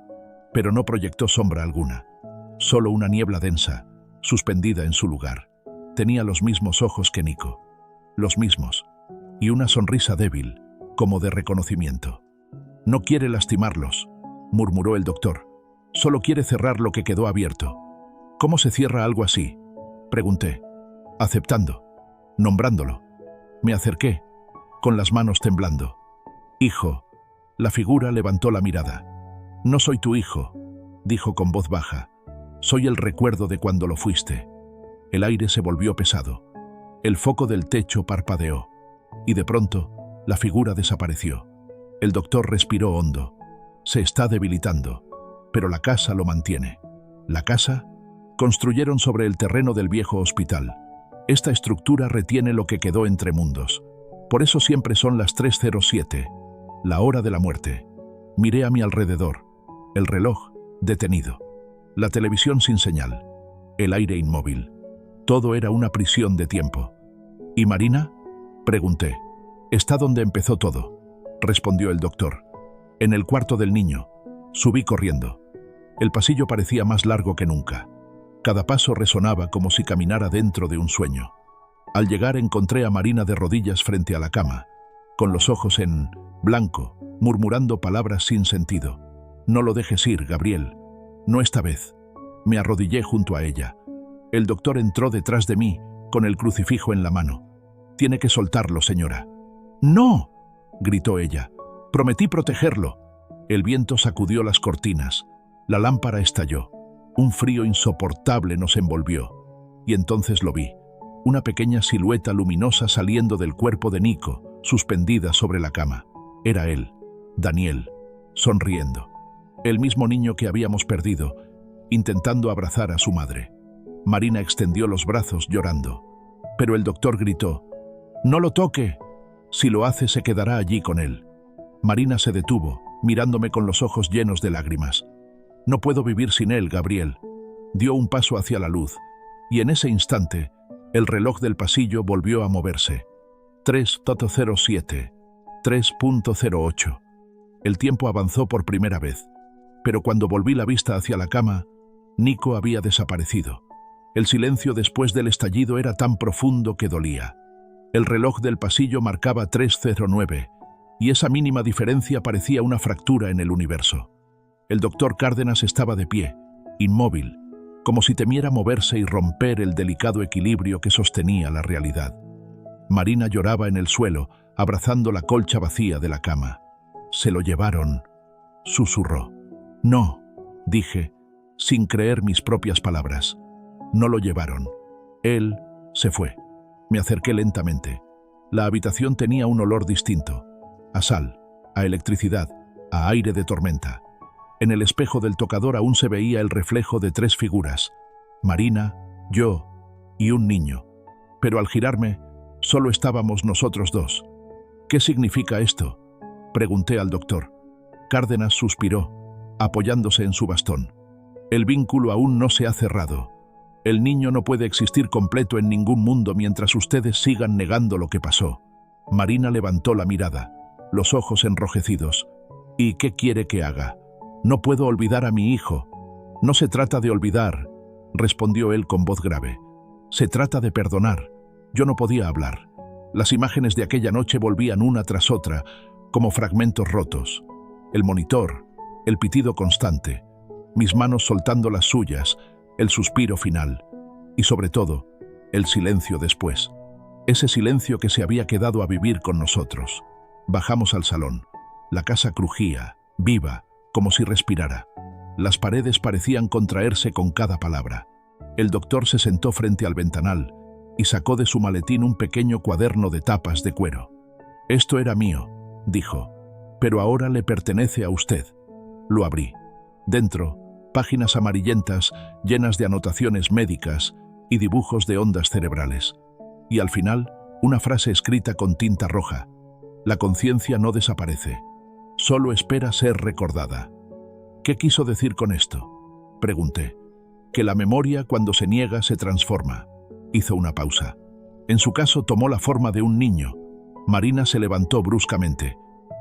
pero no proyectó sombra alguna. Solo una niebla densa, suspendida en su lugar. Tenía los mismos ojos que Nico. Los mismos. Y una sonrisa débil, como de reconocimiento. No quiere lastimarlos, murmuró el doctor. Solo quiere cerrar lo que quedó abierto. ¿Cómo se cierra algo así?, pregunté. Aceptando, nombrándolo. Me acerqué, con las manos temblando. Hijo. La figura levantó la mirada. No soy tu hijo, dijo con voz baja. Soy el recuerdo de cuando lo fuiste. El aire se volvió pesado. El foco del techo parpadeó. Y de pronto, la figura desapareció. El doctor respiró hondo. Se está debilitando, pero la casa lo mantiene. ¿La casa? Construyeron sobre el terreno del viejo hospital. Esta estructura retiene lo que quedó entre mundos. Por eso siempre son las 3:07, la hora de la muerte. Miré a mi alrededor. El reloj, detenido. La televisión sin señal. El aire inmóvil. Todo era una prisión de tiempo. ¿Y Marina?, pregunté. Está donde empezó todo, respondió el doctor. En el cuarto del niño. Subí corriendo. El pasillo parecía más largo que nunca. Cada paso resonaba como si caminara dentro de un sueño. Al llegar encontré a Marina de rodillas frente a la cama, con los ojos en blanco, murmurando palabras sin sentido. No lo dejes ir, Gabriel. No esta vez. Me arrodillé junto a ella. El doctor entró detrás de mí, con el crucifijo en la mano. Tiene que soltarlo, señora. ¡No!, gritó ella. Prometí protegerlo. El viento sacudió las cortinas. La lámpara estalló. Un frío insoportable nos envolvió. Y entonces lo vi. Una pequeña silueta luminosa saliendo del cuerpo de Nico, suspendida sobre la cama. Era él, Daniel, sonriendo. El mismo niño que habíamos perdido, intentando abrazar a su madre. Marina extendió los brazos llorando. Pero el doctor gritó: «¡No lo toque! Si lo hace, se quedará allí con él». Marina se detuvo, mirándome con los ojos llenos de lágrimas. «No puedo vivir sin él, Gabriel». Dio un paso hacia la luz, y en ese instante, el reloj del pasillo volvió a moverse. 3:07, 3:08. El tiempo avanzó por primera vez, pero cuando volví la vista hacia la cama, Nico había desaparecido. El silencio después del estallido era tan profundo que dolía. El reloj del pasillo marcaba 3:09, y esa mínima diferencia parecía una fractura en el universo. El doctor Cárdenas estaba de pie, inmóvil, como si temiera moverse y romper el delicado equilibrio que sostenía la realidad. Marina lloraba en el suelo, abrazando la colcha vacía de la cama. «Se lo llevaron», susurró. «No», dije, sin creer mis propias palabras. «No lo llevaron. Él se fue». Me acerqué lentamente. La habitación tenía un olor distinto. A sal, a electricidad, a aire de tormenta. En el espejo del tocador aún se veía el reflejo de 3 figuras: Marina, yo y un niño. Pero al girarme, solo estábamos nosotros dos. «¿Qué significa esto?», pregunté al doctor. Cárdenas suspiró, apoyándose en su bastón. «El vínculo aún no se ha cerrado. El niño no puede existir completo en ningún mundo mientras ustedes sigan negando lo que pasó». Marina levantó la mirada, los ojos enrojecidos. «¿Y qué quiere que haga?», No puedo olvidar a mi hijo. No se trata de olvidar, respondió él con voz grave. Se trata de perdonar. Yo no podía hablar. Las imágenes de aquella noche volvían una tras otra, como fragmentos rotos. El monitor, el pitido constante, mis manos soltando las suyas, el suspiro final y, sobre todo, el silencio después. Ese silencio que se había quedado a vivir con nosotros. Bajamos al salón. La casa crujía, viva, como si respirara. Las paredes parecían contraerse con cada palabra. El doctor se sentó frente al ventanal y sacó de su maletín un pequeño cuaderno de tapas de cuero. «Esto era mío», dijo, «pero ahora le pertenece a usted». Lo abrí. Dentro, páginas amarillentas llenas de anotaciones médicas y dibujos de ondas cerebrales. Y al final, una frase escrita con tinta roja. «La conciencia no desaparece, solo espera ser recordada». «¿Qué quiso decir con esto?», pregunté. «Que la memoria, cuando se niega, se transforma». Hizo una pausa. En su caso tomó la forma de un niño. Marina se levantó bruscamente.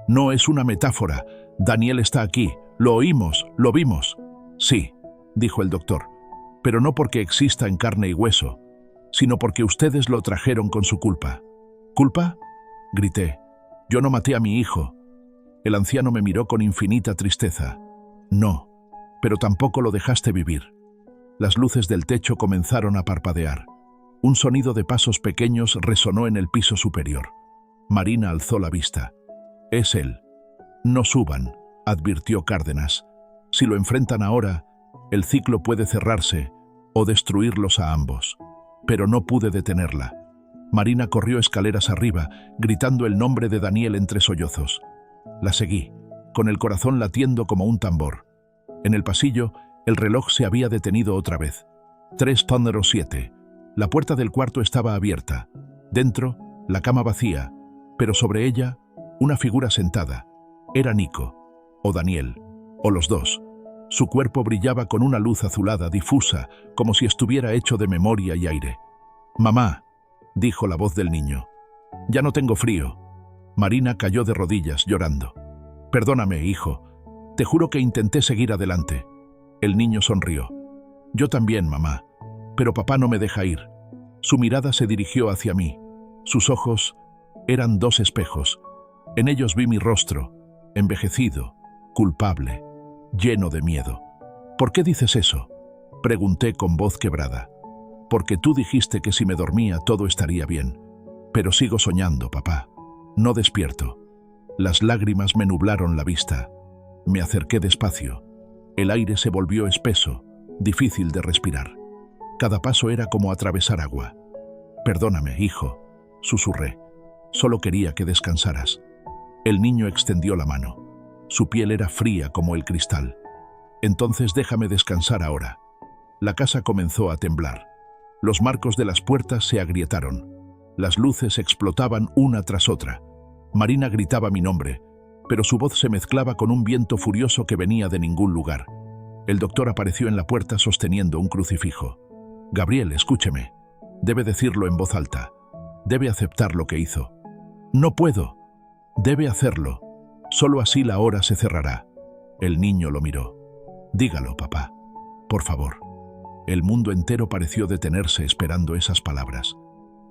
«No es una metáfora. Daniel está aquí. Lo oímos, lo vimos». «Sí», dijo el doctor, «pero no porque exista en carne y hueso, sino porque ustedes lo trajeron con su culpa». «¿Culpa?», grité. «Yo no maté a mi hijo». El anciano me miró con infinita tristeza. «No, pero tampoco lo dejaste vivir». Las luces del techo comenzaron a parpadear. Un sonido de pasos pequeños resonó en el piso superior. Marina alzó la vista. «Es él». «No suban», advirtió Cárdenas. «Si lo enfrentan ahora, el ciclo puede cerrarse o destruirlos a ambos». Pero no pude detenerla. Marina corrió escaleras arriba, gritando el nombre de Daniel entre sollozos. La seguí, con el corazón latiendo como un tambor. En el pasillo, el reloj se había detenido otra vez. 3:07. La puerta del cuarto estaba abierta. Dentro, la cama vacía, pero sobre ella, una figura sentada. Era Nico, o Daniel, o los dos. Su cuerpo brillaba con una luz azulada difusa, como si estuviera hecho de memoria y aire. «Mamá», dijo la voz del niño. «Ya no tengo frío». Marina cayó de rodillas, llorando. «Perdóname, hijo. Te juro que intenté seguir adelante». El niño sonrió. «Yo también, mamá. Pero papá no me deja ir». Su mirada se dirigió hacia mí. Sus ojos eran dos espejos. En ellos vi mi rostro, envejecido, culpable, lleno de miedo. «¿Por qué dices eso?», pregunté con voz quebrada. «Porque tú dijiste que si me dormía todo estaría bien. Pero sigo soñando, papá. No despierto». Las lágrimas me nublaron la vista. Me acerqué despacio. El aire se volvió espeso, difícil de respirar. Cada paso era como atravesar agua. «Perdóname, hijo», susurré. «Solo quería que descansaras». El niño extendió la mano. Su piel era fría como el cristal. «Entonces déjame descansar ahora». La casa comenzó a temblar. Los marcos de las puertas se agrietaron. Las luces explotaban una tras otra. Marina gritaba mi nombre, pero su voz se mezclaba con un viento furioso que venía de ningún lugar. El doctor apareció en la puerta sosteniendo un crucifijo. «Gabriel, escúcheme. Debe decirlo en voz alta. Debe aceptar lo que hizo». «No puedo». «Debe hacerlo. Solo así la hora se cerrará». El niño lo miró. «Dígalo, papá. Por favor». El mundo entero pareció detenerse esperando esas palabras.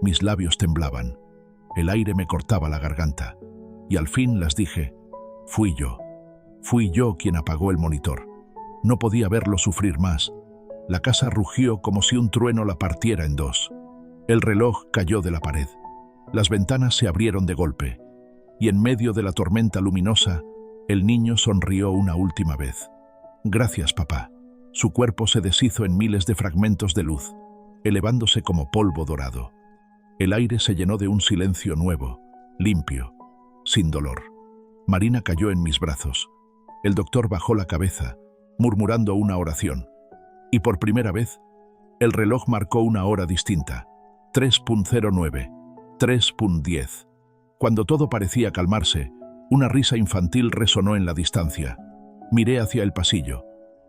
Mis labios temblaban. El aire me cortaba la garganta. Y al fin las dije. Fui yo. Fui yo quien apagó el monitor. No podía verlo sufrir más. La casa rugió como si un trueno la partiera en dos. El reloj cayó de la pared. Las ventanas se abrieron de golpe. Y en medio de la tormenta luminosa, el niño sonrió una última vez. «Gracias, papá». Su cuerpo se deshizo en miles de fragmentos de luz, elevándose como polvo dorado. El aire se llenó de un silencio nuevo, limpio, sin dolor. Marina cayó en mis brazos. El doctor bajó la cabeza, murmurando una oración. Y por primera vez, el reloj marcó una hora distinta. 3:09, 3:10. Cuando todo parecía calmarse, una risa infantil resonó en la distancia. Miré hacia el pasillo.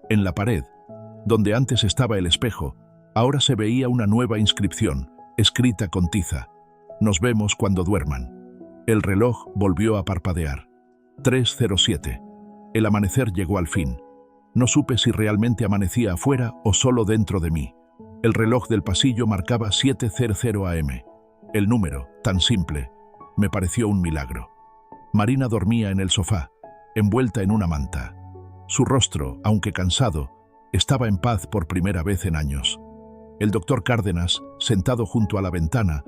En la pared, donde antes estaba el espejo, ahora se veía una nueva inscripción, escrita con tiza. «Nos vemos cuando duerman». El reloj volvió a parpadear. 3:07. El amanecer llegó al fin. No supe si realmente amanecía afuera o solo dentro de mí. El reloj del pasillo marcaba 7:00 am. El número, tan simple, me pareció un milagro. Marina dormía en el sofá, envuelta en una manta. Su rostro, aunque cansado, estaba en paz por primera vez en años. El doctor Cárdenas, sentado junto a la ventana,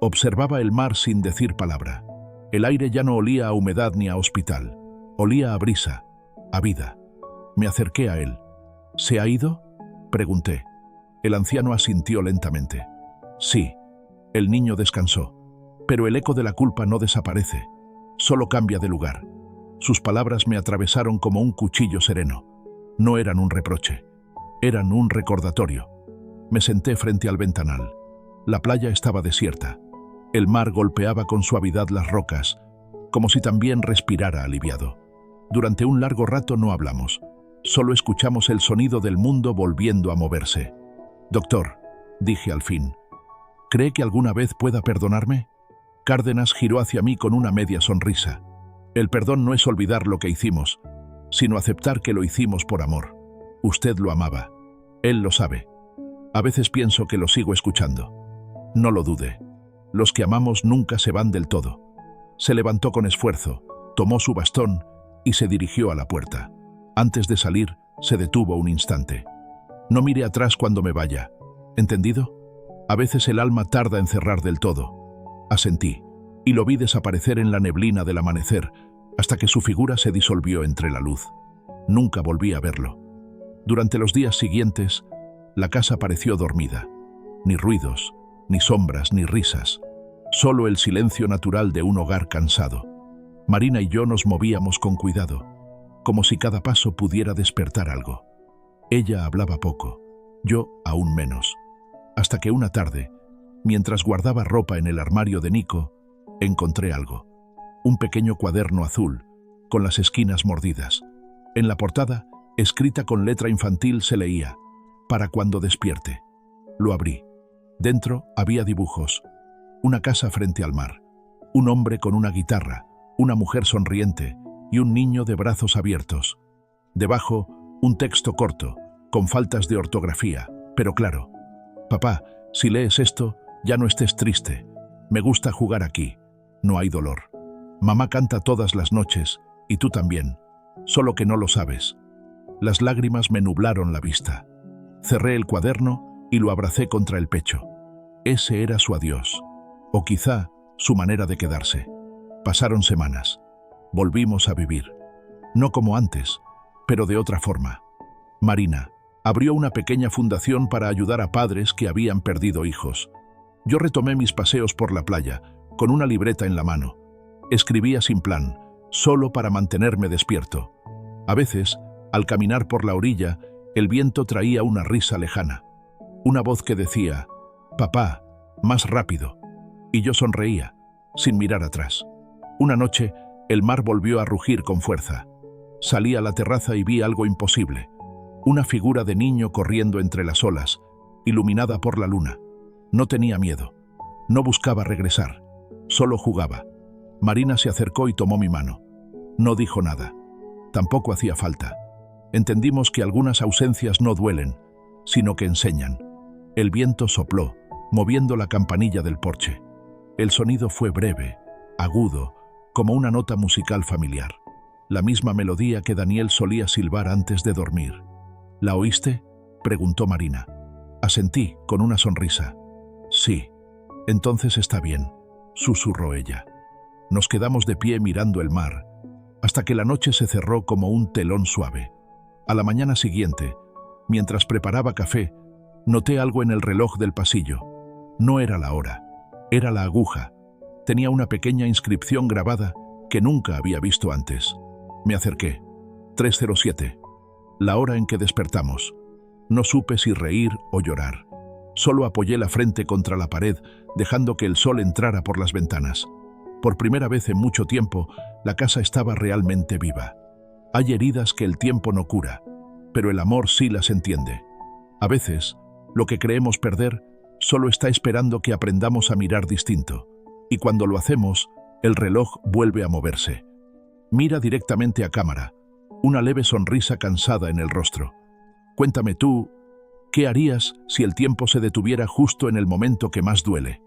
observaba el mar sin decir palabra. El aire ya no olía a humedad ni a hospital. Olía a brisa, a vida. Me acerqué a él. ¿Se ha ido?, pregunté. El anciano asintió lentamente. Sí. El niño descansó. Pero el eco de la culpa no desaparece. Solo cambia de lugar. Sus palabras me atravesaron como un cuchillo sereno. No eran un reproche. Eran un recordatorio. Me senté frente al ventanal. La playa estaba desierta. El mar golpeaba con suavidad las rocas, como si también respirara aliviado. Durante un largo rato no hablamos. Solo escuchamos el sonido del mundo volviendo a moverse. «Doctor», dije al fin, «¿cree que alguna vez pueda perdonarme?». Cárdenas giró hacia mí con una media sonrisa. El perdón no es olvidar lo que hicimos, sino aceptar que lo hicimos por amor. Usted lo amaba. Él lo sabe. A veces pienso que lo sigo escuchando. No lo dude. Los que amamos nunca se van del todo. Se levantó con esfuerzo, tomó su bastón y se dirigió a la puerta. Antes de salir, se detuvo un instante. «No mire atrás cuando me vaya. ¿Entendido? A veces el alma tarda en cerrar del todo». Asentí, y lo vi desaparecer en la neblina del amanecer, hasta que su figura se disolvió entre la luz. Nunca volví a verlo. Durante los días siguientes, la casa pareció dormida. Ni ruidos, ni sombras, ni risas. Solo el silencio natural de un hogar cansado. Marina y yo nos movíamos con cuidado, como si cada paso pudiera despertar algo. Ella hablaba poco, yo aún menos. Hasta que una tarde, mientras guardaba ropa en el armario de Nico, encontré algo. Un pequeño cuaderno azul, con las esquinas mordidas. En la portada, escrita con letra infantil, se leía: «Para cuando despierte». Lo abrí. Dentro había dibujos. Una casa frente al mar. Un hombre con una guitarra, una mujer sonriente y un niño de brazos abiertos. Debajo, un texto corto, con faltas de ortografía, pero claro. «Papá, si lees esto, ya no estés triste. Me gusta jugar aquí. No hay dolor. Mamá canta todas las noches, y tú también. Solo que no lo sabes». Las lágrimas me nublaron la vista. Cerré el cuaderno y lo abracé contra el pecho. Ese era su adiós. O quizá su manera de quedarse. Pasaron semanas. Volvimos a vivir. No como antes, pero de otra forma. Marina abrió una pequeña fundación para ayudar a padres que habían perdido hijos. Yo retomé mis paseos por la playa, con una libreta en la mano. Escribía sin plan, solo para mantenerme despierto. A veces, al caminar por la orilla, el viento traía una risa lejana. Una voz que decía: «Papá, más rápido». Y yo sonreía, sin mirar atrás. Una noche, el mar volvió a rugir con fuerza. Salí a la terraza y vi algo imposible. Una figura de niño corriendo entre las olas, iluminada por la luna. No tenía miedo. No buscaba regresar. Solo jugaba. Marina se acercó y tomó mi mano. No dijo nada. Tampoco hacía falta. Entendimos que algunas ausencias no duelen, sino que enseñan. El viento sopló, moviendo la campanilla del porche. El sonido fue breve, agudo, como una nota musical familiar. La misma melodía que Daniel solía silbar antes de dormir. «¿La oíste?», preguntó Marina. Asentí, con una sonrisa. «Sí, entonces está bien», susurró ella. Nos quedamos de pie mirando el mar, hasta que la noche se cerró como un telón suave. A la mañana siguiente, mientras preparaba café, noté algo en el reloj del pasillo. No era la hora, era la aguja. Tenía una pequeña inscripción grabada que nunca había visto antes. Me acerqué. 3:07. La hora en que despertamos. No supe si reír o llorar. Solo apoyé la frente contra la pared, dejando que el sol entrara por las ventanas. Por primera vez en mucho tiempo, la casa estaba realmente viva. Hay heridas que el tiempo no cura, pero el amor sí las entiende. A veces, lo que creemos perder solo está esperando que aprendamos a mirar distinto. Y cuando lo hacemos, el reloj vuelve a moverse. Mira directamente a cámara. una leve sonrisa cansada en el rostro. Cuéntame tú, ¿qué harías si el tiempo se detuviera justo en el momento que más duele?